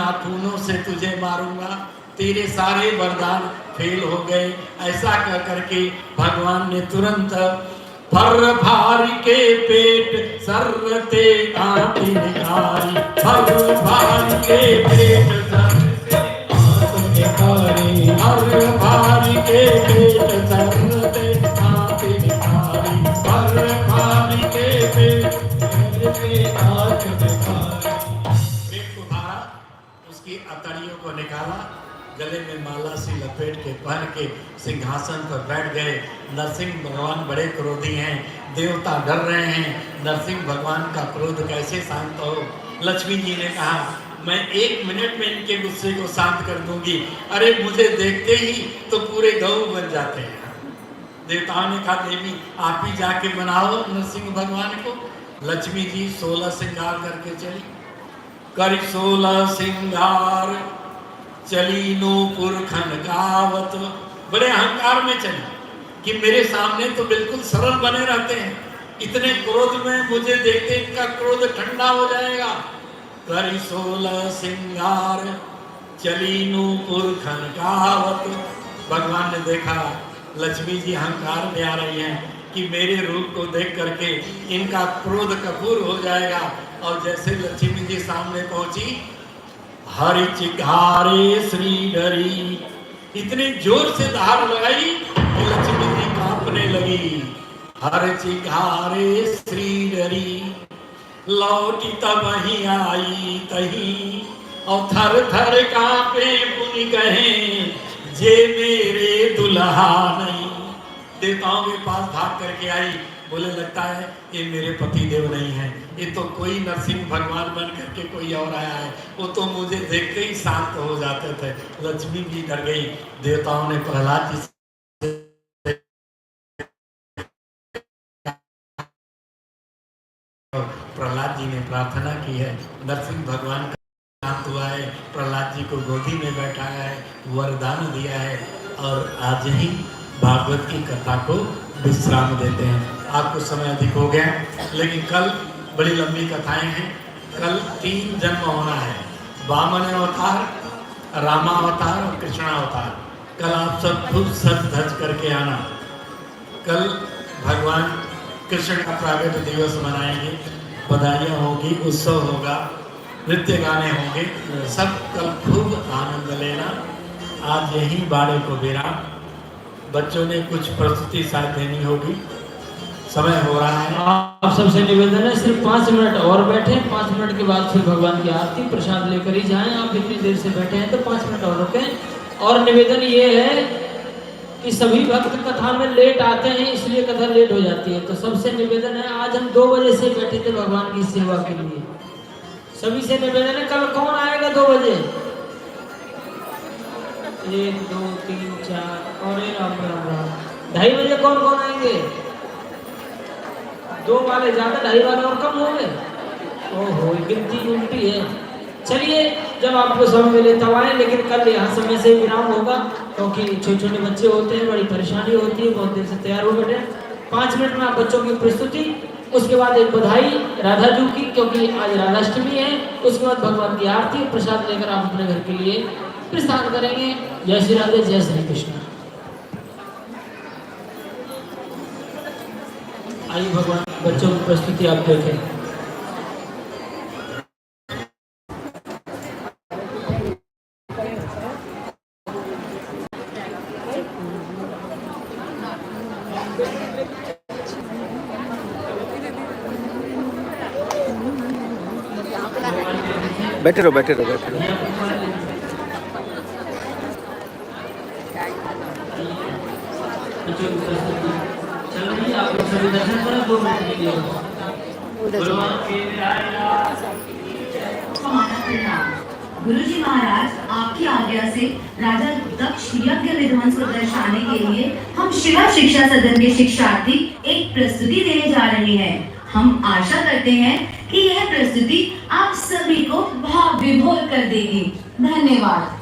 नाखूनों से तुझे मारूंगा, तेरे सारे वरदान फेल हो गए। ऐसा कह करके भगवान ने तुरंत फर भारी के पेट सरते आंटी निकाली, फर भारी के पेट सरते आंटी निकाली, फर भारी के पेट सरते आंटी निकाली, फर भारी के पेट सरते आंटी निकाली। पेट को मारा, उसकी अतड़ियों को निकाला, गले में माला सी लपेट के पहन के सिंहासन पर बैठ गए। नरसिंह भगवान बड़े क्रोधी हैं, देवता डर रहे हैं, नरसिंह भगवान का क्रोध कैसे शांत हो। लक्ष्मी जी ने कहा मैं 1 मिनट में इनके गुस्से को शांत कर दूंगी। अरे मुझे देखते ही तो पूरे गौ बन जाते हैं। देवताओं ने कहा देवी आप ही जाके बनाओ नरसिंह भगवान को। लक्ष्मी जी 16 श्रृंगार करके चली, कर 16 श्रृंगार चली नूपुर खनकावत। बड़े अहंकार में चली कि मेरे सामने तो बिल्कुल सरल बने रहते हैं, इतने क्रोध में मुझे देखते इनका क्रोध ठंडा हो जाएगा। कर 16 श्रृंगार चली नूपुर खनकावत। भगवान ने देखा लक्ष्मी जी अहंकार में आ रही हैं कि मेरे रूप को देख करके इनका क्रोध कपूर हो जाएगा। और जैसे लक्ष्मी जी सामने पहुंची, हरि चिघारे श्री डरी, इतने जोर से धार लगाई कि लक्ष्मी जी कांपने लगी। हरि चिघारे श्री डरी, लौटी तब ही आई तही, और थर थर कांपे पुनि कहे जे मेरे दुल्हा नहीं। देवताओं के पास भाग करके आई, बोले लगता है ये मेरे पति देव नहीं है, ये तो कोई नरसिंह भगवान बन करके कोई और आया है। वो तो मुझे देखते ही शांत हो जाते थे। लक्ष्मी जी डर गई। देवताओं ने प्रहलाद जी से प्रहलाद जी ने प्रार्थना की है, नरसिंह भगवान का शांत हुआ है, प्रहलाद जी को गोदी में बैठाया है, वरदान दिया है। और आज ही भागवत की कथा को विश्राम देते हैं। आपको समय अधिक हो गया, लेकिन कल बड़ी लंबी कथाएं हैं। कल 3 जन्म होना है, वामन अवतार, रामा अवतार और कृष्ण अवतार। कल आप सब खूब सज धज करके आना। कल भगवान कृष्ण का प्रागट्य दिवस मनाएंगे, बधाइयाँ होगी, उत्सव होगा, नृत्य गाने होंगे, सब कल खूब आनंद लेना। आज यही बाड़े को विराम। बच्चों ने कुछ प्रस्तुति शायद देनी होगी, समय हो रहा है। आप सबसे निवेदन है सिर्फ 5 मिनट और बैठे, 5 मिनट के बाद फिर भगवान की आरती प्रसाद लेकर ही जाएं। आप इतनी देर से बैठे हैं तो 5 मिनट और रुकें। और निवेदन ये है कि सभी भक्त कथा में लेट आते हैं, इसलिए कथा लेट हो जाती है। तो सबसे निवेदन है, आज हम 2 बजे से बैठे थे भगवान की सेवा के लिए। सभी से निवेदन है, कल कौन आएगा 2 बजे? 1 2 3 4 और राम राम राम। 2:30 बजे कौन कौन आएंगे? 2 वाले ज्यादा, 2:30 वाले और कम हो गए। ओहो गिनती उल्टी है। चलिए जब आपको समय मिले तब आए, लेकिन कल यहाँ समय से विराम होगा क्योंकि छोटे छोटे बच्चे होते हैं, बड़ी परेशानी होती है, बहुत देर से तैयार हो बैठे। 5 मिनट में आप बच्चों की प्रस्तुति, उसके बाद एक बधाई राधा जी की क्योंकि आज राधाष्टमी है, उसके बाद भगवान की आरती प्रसाद लेकर आप अपने घर के लिए प्रस्थान करेंगे। जय श्री राधे, जय श्री कृष्ण। आइए भगवान बच्चों की प्रस्तुति आप देखें। बैठे रहो बैठे रहो बैठे रहो। गुरु जी महाराज, आपकी आज्ञा से राजा दक्ष यज्ञ विध्वंस को दर्शाने के लिए हम शिवा शिक्षा सदन के शिक्षार्थी एक प्रस्तुति देने जा रहे हैं। हम आशा करते हैं कि यह प्रस्तुति आप सभी को भाव विभोर कर देगी। धन्यवाद।